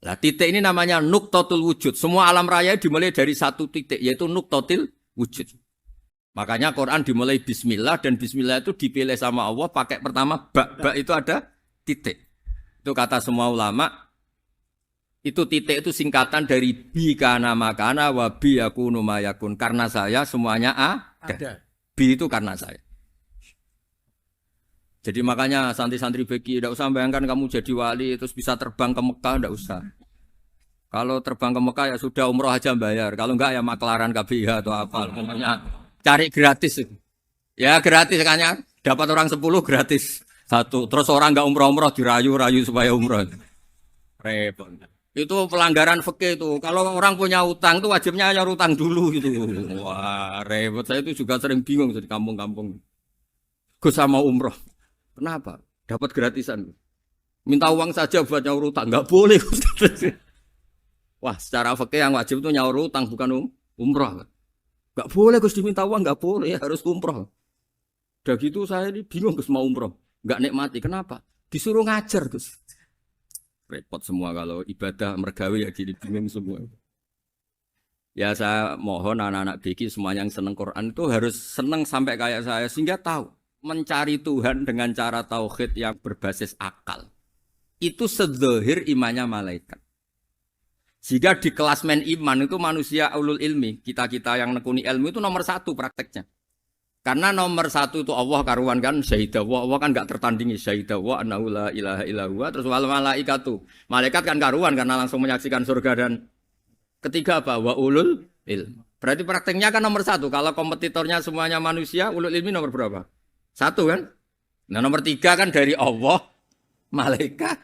Nah, titik ini namanya nuqtatul wujud. Semua alam raya dimulai dari satu titik, yaitu nuqtatil wujud. Makanya Quran dimulai bismillah, dan bismillah itu dipilih sama Allah pakai pertama ba. Ba itu ada titik. Itu kata semua ulama, itu titik itu singkatan dari bi kana makana wa bi yakunu mayakun. Karena saya semuanya ada. Bi itu karena saya. Jadi makanya santri-santri beki, tidak usah bayangkan kamu jadi wali terus bisa terbang ke Mekah, tidak usah. Kalau terbang ke Mekah ya sudah umroh aja bayar. Kalau enggak ya maklaran KBH atau apa. Pokoknya cari gratis. Ya gratis kan ya. Dapat orang 10 gratis. Satu. Terus orang enggak umroh-umroh dirayu-rayu supaya umroh. Repot. Itu pelanggaran fikih itu. Kalau orang punya utang itu wajibnya nyaur utang dulu gitu. Wah repot. Saya itu juga sering bingung di kampung-kampung. Gus sama umroh. Kenapa? Dapat gratisan. Minta uang saja buat nyaur utang. Enggak boleh. Wah, secara fikih yang wajib itu nyaur utang bukan umroh. Enggak boleh Gus diminta uang, enggak boleh, harus umroh. Udah gitu saya ini bingung Gus mau umroh. Enggak nikmati. Kenapa? Disuruh ngajar Gus. Repot semua kalau ibadah mergawe ya gini bingung semua. Ya saya mohon anak-anak BK semuanya yang seneng Quran itu harus seneng sampai kayak saya sehingga tahu mencari Tuhan dengan cara tauhid yang berbasis akal. Itu sedzahir imannya malaikat. Jika di klasmen iman itu manusia ulul ilmi, kita-kita yang nekuni ilmu itu nomor 1 prakteknya. Karena nomor 1 itu Allah karuan kan, syahidah Allah kan gak tertandingi, syahidah wa annahu la ilaha illallah, terus wal malaikatu. Malaikat kan karuan karena langsung menyaksikan surga, dan ketiga apa? Wa ulul ilmi. Berarti prakteknya kan nomor 1. Kalau kompetitornya semuanya manusia, ulul ilmi nomor berapa? 1 kan? Nah nomor 3 kan dari Allah, malaikat,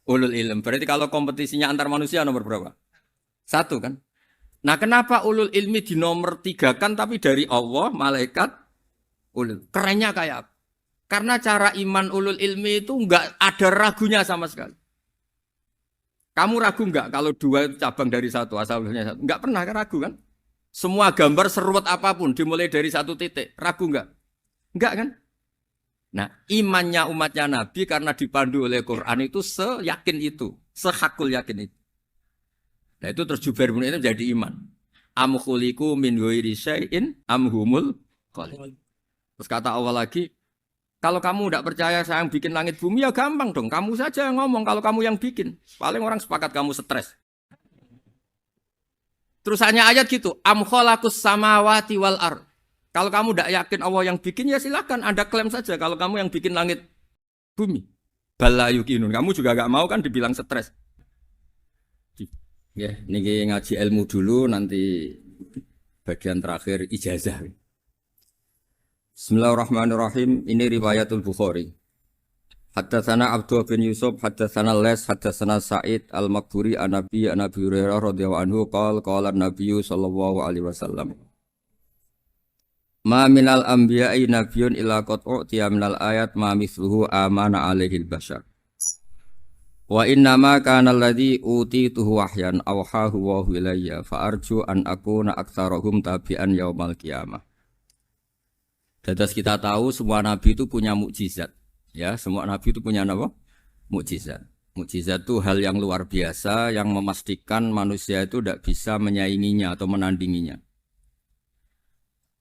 ulul ilm. Berarti kalau kompetisinya antar manusia nomor berapa? 1 kan? Nah kenapa ulul ilmi di nomor 3 kan tapi dari Allah, malaikat, ulul. Kerennya kayak apa? Karena cara iman ulul ilmi itu enggak ada ragunya sama sekali. Kamu ragu enggak kalau 2 cabang dari 1, asalnya 1? Enggak pernah kan ragu kan? Semua gambar seruat apapun dimulai dari 1 titik. Ragu enggak? Enggak kan? Nah, imannya umatnya Nabi karena dipandu oleh Quran itu seyakin itu, sehakul yakin itu. Nah, itu terus Jubair bin itu jadi iman. Am khuliqu min ghairi syai'in am humul khaliq. Terus kata Allah lagi, kalau kamu tidak percaya saya yang bikin langit bumi ya gampang dong. Kamu saja yang ngomong kalau kamu yang bikin. Paling orang sepakat kamu stres. Terus hanya ayat gitu, am khalaqus samawati wal ardh. Kalau kamu tidak yakin Allah yang bikin, ya silakan Anda klaim saja kalau kamu yang bikin langit bumi. Bala yuqinun. Kamu juga gak mau kan dibilang stres. Ya, ini ngaji ilmu dulu, nanti bagian terakhir ijazah. Bismillahirrahmanirrahim. Ini riwayatul Bukhari. Haddatsana Abdullah bin Yusuf, haddatsana Les, haddatsana Sa'id al-Maqburi an-Nabi Hurairah radhiyallahu anhu qala an-Nabi sallallahu alaihi wasallam. Ma minal anbiya'i nabiyyun illa qad u'tiya minal ayat ma mithluhu amana alaihil bashar. Wa inna ma kana alladhi utituhu wahyan awhahu wa ilayya fa arju an akuna aktsarahum tabi'an yaumal qiyamah. Dadas kita tahu semua nabi itu punya mukjizat. Ya, semua nabi itu punya apa? Mukjizat. Mukjizat itu hal yang luar biasa yang memastikan manusia itu tidak bisa menyainginya atau menandinginya.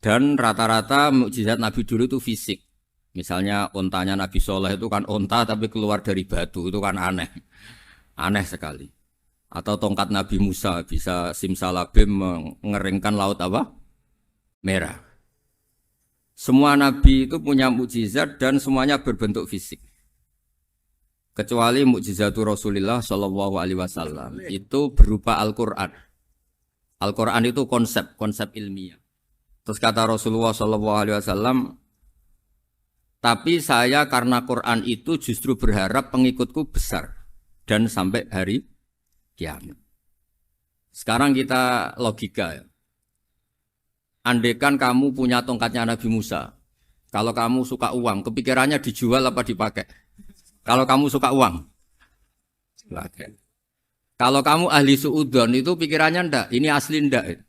Dan rata-rata mukjizat Nabi dulu itu fisik. Misalnya ontanya Nabi Soleh itu kan onta tapi keluar dari batu, itu kan aneh. Aneh sekali. Atau tongkat Nabi Musa bisa simsalabim mengeringkan laut apa? Merah. Semua Nabi itu punya mukjizat dan semuanya berbentuk fisik. Kecuali mukjizatul Rasulullah Shallallahu Alaihi Wasallam itu berupa Al-Quran. Al-Quran itu konsep ilmiah. Terus kata Rasulullah SAW, tapi saya karena Quran itu justru berharap pengikutku besar dan sampai hari kiamat. Sekarang kita logika ya. Andaikan kamu punya tongkatnya Nabi Musa, kalau kamu suka uang, kepikirannya dijual apa dipakai? Kalau kamu suka uang, pakai. Kalau kamu ahli suudon itu pikirannya ndak, ini asli ndak.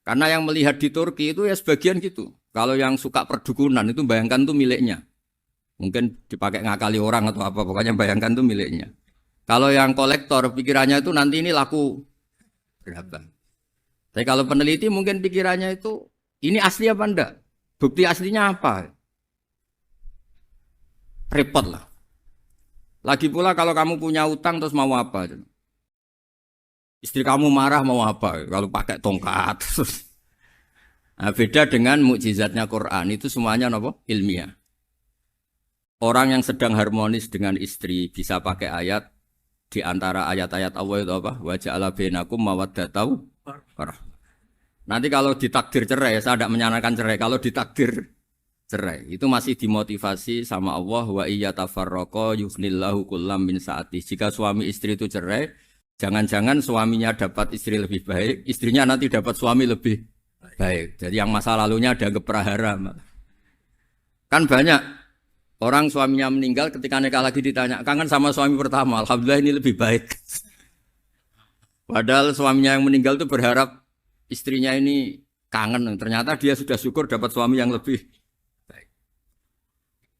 Karena yang melihat di Turki itu ya sebagian gitu. Kalau yang suka perdukunan itu bayangkan itu miliknya. Mungkin dipakai ngakali orang atau apa, pokoknya bayangkan itu miliknya. Kalau yang kolektor pikirannya itu nanti ini laku berapa. Tapi kalau peneliti mungkin pikirannya itu ini asli apa enggak? Bukti aslinya apa? Repot lah. Lagi pula kalau kamu punya utang terus mau apa? Istri kamu marah mau apa? Kalau pakai tongkat. Nah, beda dengan mukjizatnya Quran itu semuanya apa? Ilmiah. Orang yang sedang harmonis dengan istri bisa pakai ayat di antara ayat-ayat Allah itu apa? Wa ja'ala bainakum mawaddatan warahmah. Nanti kalau ditakdir cerai, saya tidak menyarankan cerai. Kalau ditakdir cerai, itu masih dimotivasi sama Allah wa iyyatafarraqa yughnillahu kullam min sa'ati. Jika suami istri itu cerai, jangan-jangan suaminya dapat istri lebih baik, istrinya nanti dapat suami lebih baik. Jadi yang masa lalunya ada keprahara. Kan banyak orang suaminya meninggal ketika nikah lagi ditanya, kangen sama suami pertama, alhamdulillah ini lebih baik. Padahal suaminya yang meninggal itu berharap istrinya ini kangen, ternyata dia sudah syukur dapat suami yang lebih baik.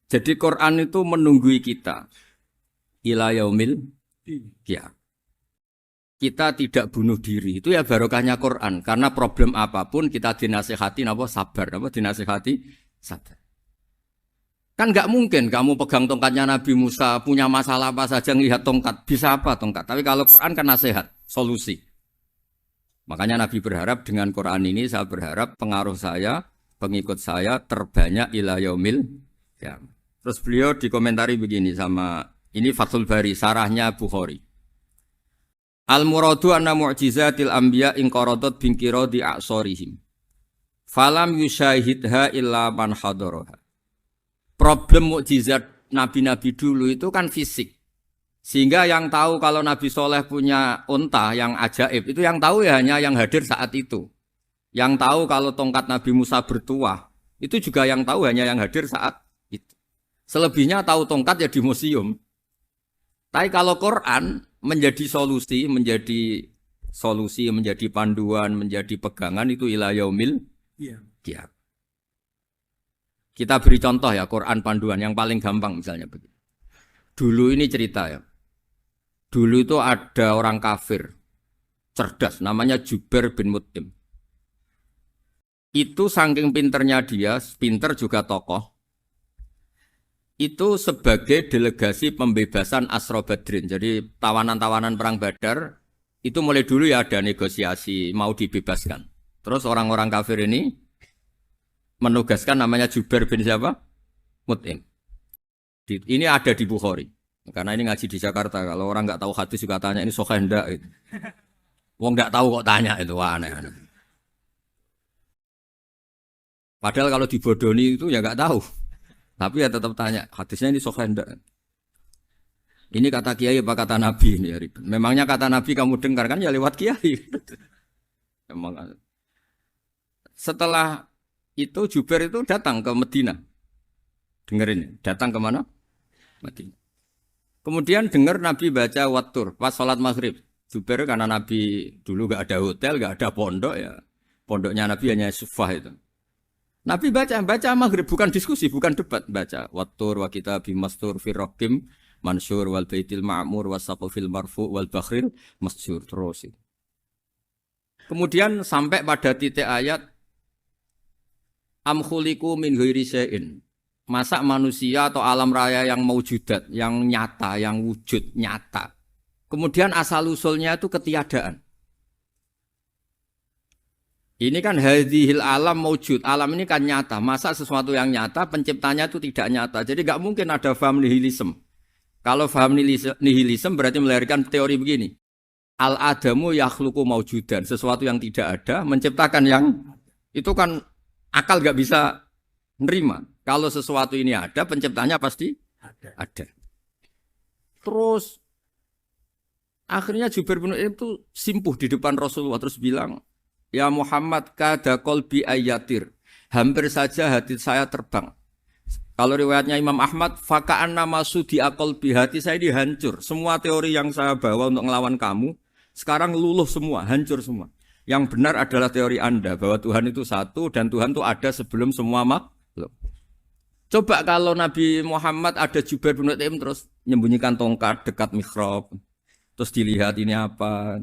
Jadi Quran itu menunggui kita ila yaumil qiyamah. Kita tidak bunuh diri, itu ya barokahnya Quran. Karena problem apapun kita dinasihati apa sabar, apa dinasihati sabar. Kan nggak mungkin kamu pegang tongkatnya Nabi Musa, punya masalah apa saja ngelihat tongkat, bisa apa tongkat. Tapi kalau Quran kan nasihat, solusi. Makanya Nabi berharap dengan Quran ini, saya berharap pengaruh saya, pengikut saya terbanyak ila yaumil ya. Terus beliau dikomentari begini sama, ini Fathul Bari, sarahnya Bukhari. Al-muradu anna mu'jizatil anbiya inqaradat binqiradi a'sorihim. Falam yusyahidha illa man hadaraha. Problem mukjizat nabi-nabi dulu itu kan fisik. Sehingga yang tahu kalau Nabi Soleh punya unta yang ajaib, itu yang tahu ya hanya yang hadir saat itu. Yang tahu kalau tongkat Nabi Musa bertuah, itu juga yang tahu hanya yang hadir saat itu. Selebihnya tahu tongkat ya di museum. Tapi kalau Quran menjadi solusi, menjadi panduan, menjadi pegangan itu ila yaumil qiyamah. Kita beri contoh ya Quran panduan yang paling gampang misalnya begini. Dulu ini cerita ya. Dulu itu ada orang kafir cerdas namanya Jubair bin Mut'im. Itu saking pinternya dia, pinter juga tokoh. Itu sebagai delegasi pembebasan Asra Badrin. Jadi tawanan-tawanan perang Badar itu mulai dulu ya ada negosiasi mau dibebaskan. Terus orang-orang kafir ini menugaskan namanya Jubair bin siapa? Mut'im. Ini ada di Bukhari. Karena ini ngaji di Jakarta. Kalau orang nggak tahu hadis juga tanya ini sahih enggak gitu. Wong nggak tahu kok tanya itu aneh. Padahal kalau dibodoni itu ya nggak tahu. Tapi ya tetap tanya, hadisnya ini sahih enggak? Ini kata kiai apa kata nabi ini ya ribet. Memangnya kata nabi kamu dengar kan ya lewat kiai. Memang. Setelah itu Jubair itu datang ke Medina. Dengerin, datang ke mana? Medina. Kemudian dengar Nabi baca Wattur pas sholat maghrib. Jubair karena Nabi dulu gak ada hotel, gak ada pondok ya. Pondoknya Nabi hanya sufah itu. Nabi baca maghrib, bukan diskusi, bukan debat, baca Wattur wa kitabim mastur fir raqim mansur wal baitil ma'mur was saqfil marfu wal bakhril masjur terus. Kemudian sampai pada titik ayat am khuliqu min ghairi syai'in. Masa manusia atau alam raya yang maujudat, yang nyata, yang wujud nyata. Kemudian asal usulnya itu ketiadaan. Ini kan hadhil alam maujud, alam ini kan nyata. Masa sesuatu yang nyata, penciptanya itu tidak nyata. Jadi nggak mungkin ada faham nihilisme. Kalau faham nihilisme berarti melahirkan teori begini. Al-adamu yakhluqu maujudan, sesuatu yang tidak ada, menciptakan yang itu kan akal nggak bisa nerima. Kalau sesuatu ini ada, penciptanya pasti ada. Terus akhirnya Jubair bin Mut'im itu simpuh di depan Rasulullah terus bilang, ya Muhammad kada qalbi ayatir. Hampir saja hati saya terbang. Kalau riwayatnya Imam Ahmad, faka'anna masudi aqalbi, hati saya dihancur. Semua teori yang saya bawa untuk melawan kamu sekarang luluh semua, hancur semua. Yang benar adalah teori Anda bahwa Tuhan itu satu dan Tuhan itu ada sebelum semua makhluk. Coba kalau Nabi Muhammad ada Jubair bin Mut'im terus menyembunyikan tongkat dekat mihrab, Terus dilihat ini apa.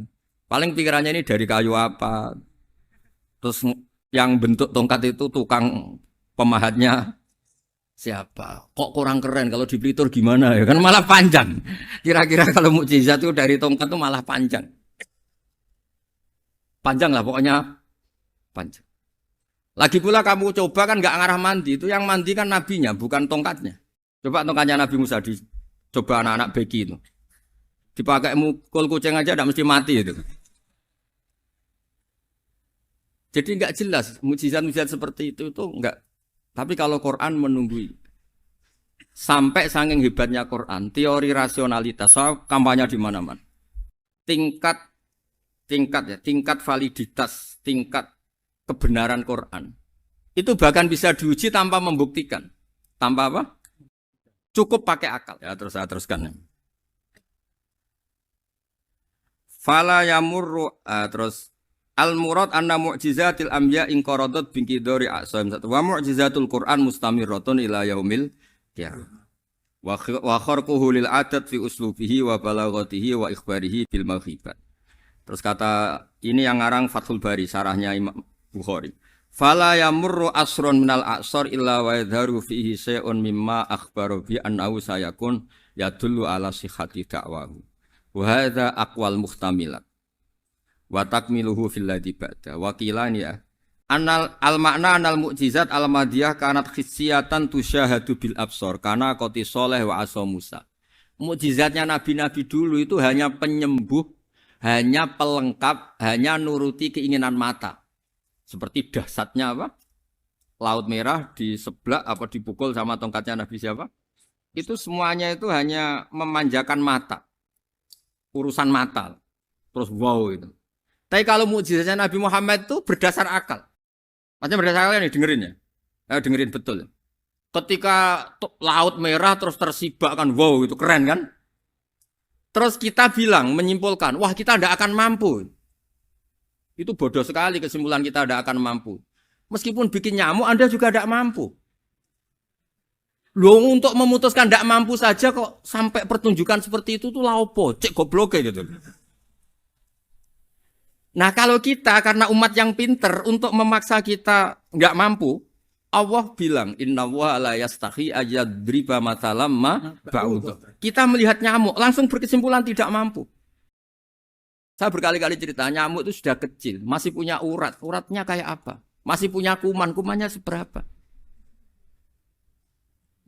Paling pikirannya ini dari kayu apa. Terus yang bentuk tongkat itu tukang pemahatnya siapa? Kok kurang keren kalau di Blitar gimana ya? Kan malah panjang. Kira-kira kalau mukjizat itu dari tongkat itu malah panjang. Panjang lah pokoknya panjang. Lagi pula kamu coba kan nggak ngarah mandi. Itu yang mandi kan nabinya bukan tongkatnya. Coba tongkatnya Nabi Musa dicoba anak-anak beki itu. Dipakai mukul kucing aja tidak mesti mati itu. Jadi nggak jelas mukjizat-mukjizat seperti itu enggak. Tapi kalau Quran menunggui sampai saking hebatnya Quran, teori rasionalitas soal kampanye di mana-mana. Tingkat validitas, tingkat kebenaran Quran. Itu bahkan bisa diuji tanpa membuktikan. Tanpa apa? Cukup pakai akal. Ya terus saya teruskan. Fala yamurru terus al-murad anna mu'jizatil anbiya in qaradat bi qidari a'sam wa mu'jizatul Qur'an mustamirratun ila yaumil qiyamah. Wa kharquhu lil adat fi uslubihi wa balaghatihi wa ikhbarihi bil maghibat. Terus kata ini yang ngarang Fathul Bari sarahnya Imam Bukhari. Fala yamurru asrun minal a'sar illa wa yadharu fihi shay'un mimma akhbaru bi annahu sayakun yadullu ala sihhati da'wahu. Wa hadza aqwal muhtamilat. Wa takmiluhu fil ladzi ba'da wa qilani ya anal al makna anal mukjizat al madiyah kanat khissiyatan tusyahadu bil absar kana qati soleh wa asa Musa. Mukjizatnya nabi-nabi dulu itu hanya penyembuh, hanya pelengkap, hanya nuruti keinginan mata. Seperti dahsyatnya apa? Laut Merah di sebelah apa dipukul sama tongkatnya Nabi siapa? Itu semuanya itu hanya memanjakan mata. Urusan mata. Terus wow itu. Tapi kalau mukjizatnya Nabi Muhammad itu berdasar akal. Maksudnya berdasar akal nih dengerin ya. Dengerin betul. Ketika Laut Merah terus tersibak kan wow itu keren kan. Terus kita bilang menyimpulkan wah kita tidak akan mampu. Itu bodoh sekali kesimpulan kita tidak akan mampu. Meskipun bikin nyamuk Anda juga tidak mampu. Loh untuk memutuskan tidak mampu saja kok sampai pertunjukan seperti itu tuh laopo cek goblok gitu. Nah kalau kita karena umat yang pinter untuk memaksa kita nggak mampu, Allah bilang Inna wa la yastahi ayadriba mathalam ma ba'ud. Kita melihat nyamuk langsung berkesimpulan tidak mampu. Saya berkali-kali cerita nyamuk itu sudah kecil, masih punya urat, uratnya kayak apa? Masih punya kuman, kumannya seberapa?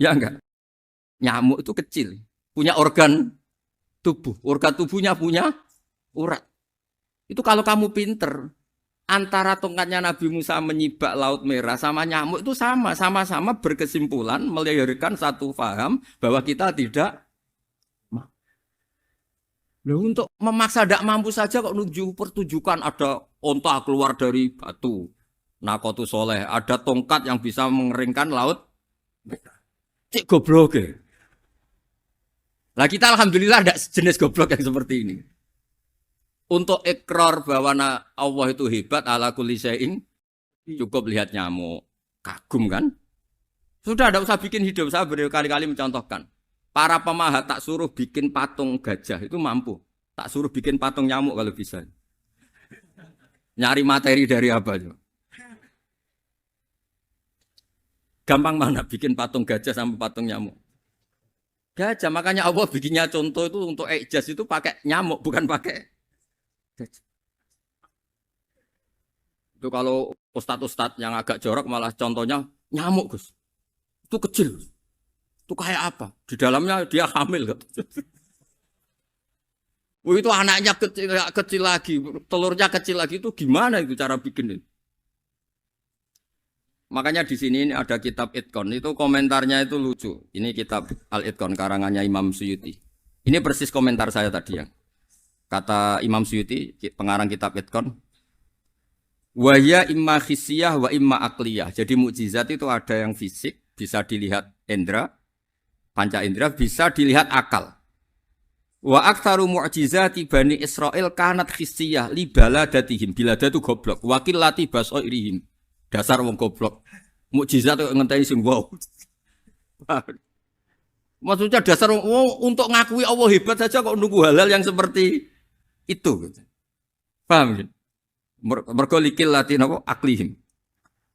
Ya enggak? Nyamuk itu kecil, punya organ tubuhnya punya urat. Itu kalau kamu pinter, antara tongkatnya Nabi Musa menyibak Laut Merah sama nyamuk itu sama-sama berkesimpulan melahirkan satu paham bahwa kita tidak. Loh untuk memaksa tidak mampu saja kok menuju pertunjukan ada onta keluar dari batu. Nakotu soleh, ada tongkat yang bisa mengeringkan laut. Cik goblok ya. Lah kita alhamdulillah tidak jenis goblok yang seperti ini. Untuk ikrar bahwa Allah itu hebat ala kulli syai'in cukup lihat nyamuk. Kagum kan? Sudah tidak usah bikin hidup. Saya berkali-kali mencontohkan. Para pemahat tak suruh bikin patung gajah itu mampu. Tak suruh bikin patung nyamuk kalau bisa. Nyari materi dari apa? Gampang mana bikin patung gajah sama patung nyamuk? Gajah, makanya Allah bikinnya contoh itu untuk ijaz itu pakai nyamuk bukan pakai gajah. Itu kalau ustadz-ustadz yang agak jorok malah contohnya nyamuk Gus. Itu kecil. Itu kayak apa? Di dalamnya dia hamil. Itu anaknya kecil lagi, telurnya kecil lagi itu gimana itu cara bikin itu? Makanya di sini ada kitab Itqan itu komentarnya itu lucu. Ini kitab Al-Itqan karangannya Imam Suyuti. Ini persis komentar saya tadi ya. Kata Imam Suyuti pengarang kitab Itqan, wa ya imma khissiyah wa imma aqliyah. Jadi mukjizat itu ada yang fisik, bisa dilihat indra, panca indra, bisa dilihat akal. Wa aktsaru mu'jizati Bani Israil kanat khissiyah li baladatihim. Bilada itu goblok. Wakil lati basoirihim. Dasar wong goblok. Mukjizat kok ngenteni sing wow. Maksudnya dasar untuk ngakui Allah hebat saja kok nunggu halal yang seperti itu. Gitu. Paham gitu? Mergo likil latin apa aklihim.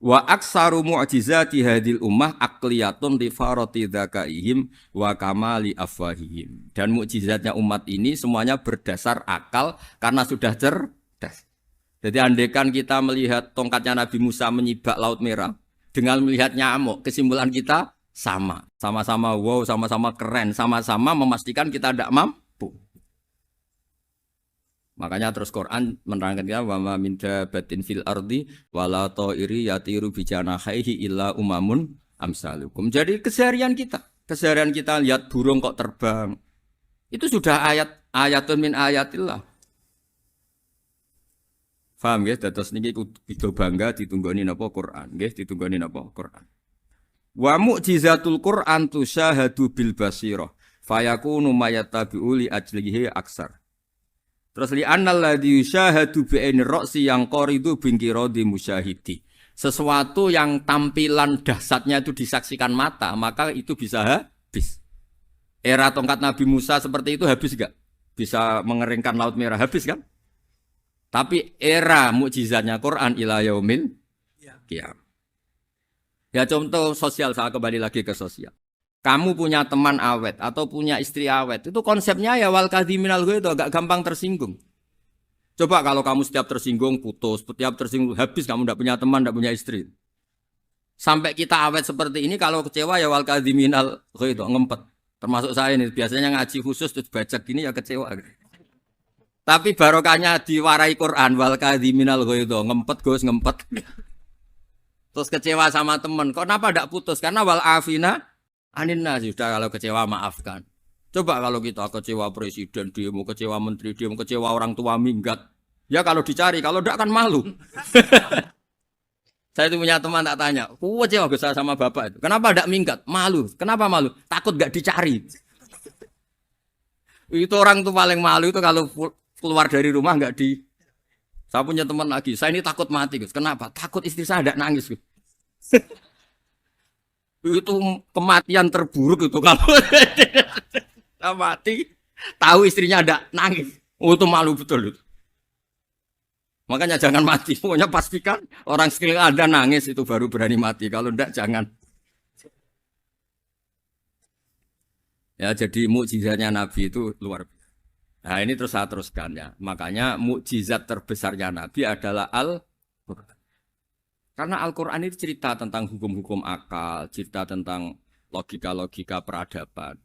Wa aksaru mu'jizati hadil ummah akliyatun li farati dzakaihim wa kamali afwahihim. Dan mukjizatnya umat ini semuanya berdasar akal karena sudah cerdas. Jadi andaikan kita melihat tongkatnya Nabi Musa menyibak Laut Merah dengan melihat nyamuk, kesimpulan kita sama. Sama-sama wow, sama-sama keren, sama-sama memastikan kita tidak mampu. Makanya terus Quran menerangkan kita wa ma min dabatin fil ardi wala ta'iri yatiru bi janahihi illa umamun amsalukum. Jadi keseharian kita lihat burung kok terbang. Itu sudah ayatun min ayatillah. Paham nggih? Dados niki kudu bangga ditunggoni napa Quran, nggih ditunggoni napa Quran. Wa mu'jizatul Quran tusyahadu bil basirah fayakunu mayatabi'u li ajlihi aksar. Terus li annal ladzi yusyahadu bi ainir ra'si yang qaridu bingkiradi musyahidi. Sesuatu yang tampilan dahsyatnya itu disaksikan mata, maka itu bisa habis. Era tongkat Nabi Musa seperti itu habis enggak? Bisa mengeringkan Laut Merah habis kan? Tapi era mukjizatnya Quran ila yaumil qiyamah. Ya contoh sosial, saya kembali lagi ke sosial. Kamu punya teman awet atau punya istri awet, itu konsepnya ya wal kadhiminal ghaiz itu agak gampang tersinggung. Coba kalau kamu setiap tersinggung putus, setiap tersinggung habis, kamu tidak punya teman, tidak punya istri. Sampai kita awet seperti ini, kalau kecewa ya wal kadhiminal ghaiz itu ngempet. Termasuk saya ini biasanya ngaji khusus terus baca gini ya kecewa. Tapi barokahnya diwarai Quran wal kadhiminal ghaiz itu ngempet Gus ngempet. Terus kecewa sama teman, kenapa tidak putus? Karena wal afina aninna sudah, kalau kecewa maafkan. Coba kalau kita kecewa presiden demo, kecewa menteri demo, kecewa orang tua minggat. Ya kalau dicari, kalau tidak kan malu. Saya itu punya teman tak tanya, kecewa Gus sama bapak itu. Kenapa tidak minggat? Malu. Kenapa malu? Takut gak dicari. Itu orang tuh paling malu itu kalau keluar dari rumah nggak di. Saya punya teman lagi, saya ini takut mati Gus. Kenapa? Takut istri saya tidak nangis Gus. Itu kematian terburuk itu kalau mati tahu istrinya ada nangis. Oh, itu malu betul itu. Makanya jangan mati. Pokoknya pastikan orang sekeliling ada nangis itu baru berani mati. Kalau enggak jangan. Ya jadi mukjizatnya Nabi itu luar biasa. Nah ini terus saya teruskan ya. Makanya mukjizat terbesarnya Nabi adalah Al-Quran. Karena Al-Quran itu cerita tentang hukum-hukum akal, cerita tentang logika-logika peradaban.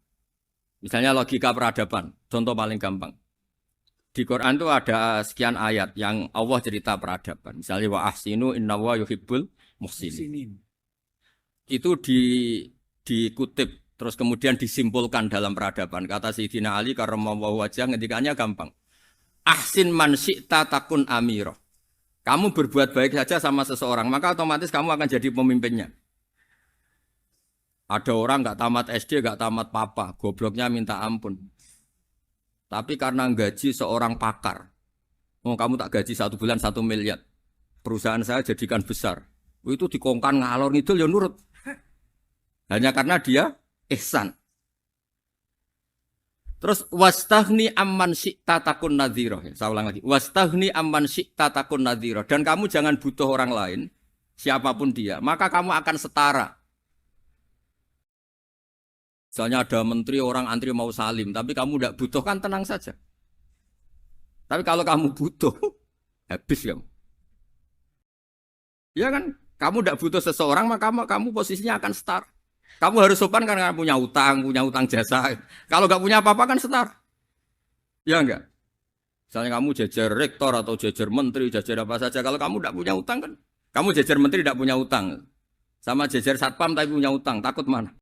Misalnya logika peradaban, contoh paling gampang. Di Quran itu ada sekian ayat yang Allah cerita peradaban. Misalnya wa ahsinu innallaha yuhibbul muhsinin. Itu dikutip terus kemudian disimpulkan dalam peradaban. Kata Sayyidina Ali karramallahu wajhah ngendikannya gampang. Ahsin man syi'ta takun amira. Kamu berbuat baik saja sama seseorang, maka otomatis kamu akan jadi pemimpinnya. Ada orang nggak tamat SD, nggak tamat papa, gobloknya minta ampun. Tapi karena gaji seorang pakar, oh kamu tak gaji 1 bulan 1 miliar, perusahaan saya jadikan besar. Itu dikongkan ngalor ngidul ya nurut. Hanya karena dia ihsan. Terus wastaghni amman syi'ta takun nadhira. Saya ulang lagi. Wastaghni amman syi'ta takun nadhira. Dan kamu jangan butuh orang lain, siapapun dia, maka kamu akan setara. Misalnya ada menteri orang antri mau salim, tapi kamu tidak butuh kan tenang saja. Tapi kalau kamu butuh, habis kamu. Ya kan? Kamu tidak butuh seseorang, maka kamu posisinya akan setara. Kamu harus sopan karena punya utang jasa. Kalau nggak punya apa-apa kan setara. Ya enggak? Misalnya kamu jajar rektor atau jajar menteri, jajar apa saja. Kalau kamu tidak punya utang kan, kamu jajar menteri tidak punya utang. Sama jajar satpam tapi punya utang, takut mana?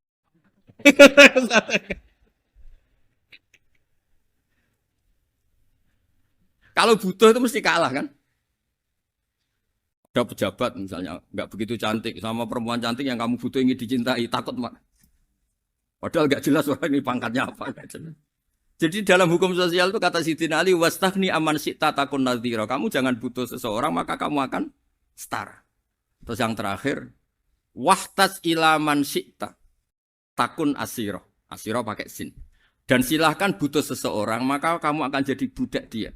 Kalau butuh itu mesti kalah kan? Ada pejabat misalnya nggak begitu cantik sama perempuan cantik yang kamu butuh ingin dicintai, takut mak. Padahal nggak jelas orang ini pangkatnya apa. Jadi dalam hukum sosial itu kata Sayyidina Ali wastaghni amman syi'ta takun nadhira. Kamu jangan butuh seseorang maka kamu akan setara. Terus yang terakhir wahtas ila man syi'ta takun asira. Asyira pakai sin. Dan silahkan butuh seseorang, maka kamu akan jadi budak dia.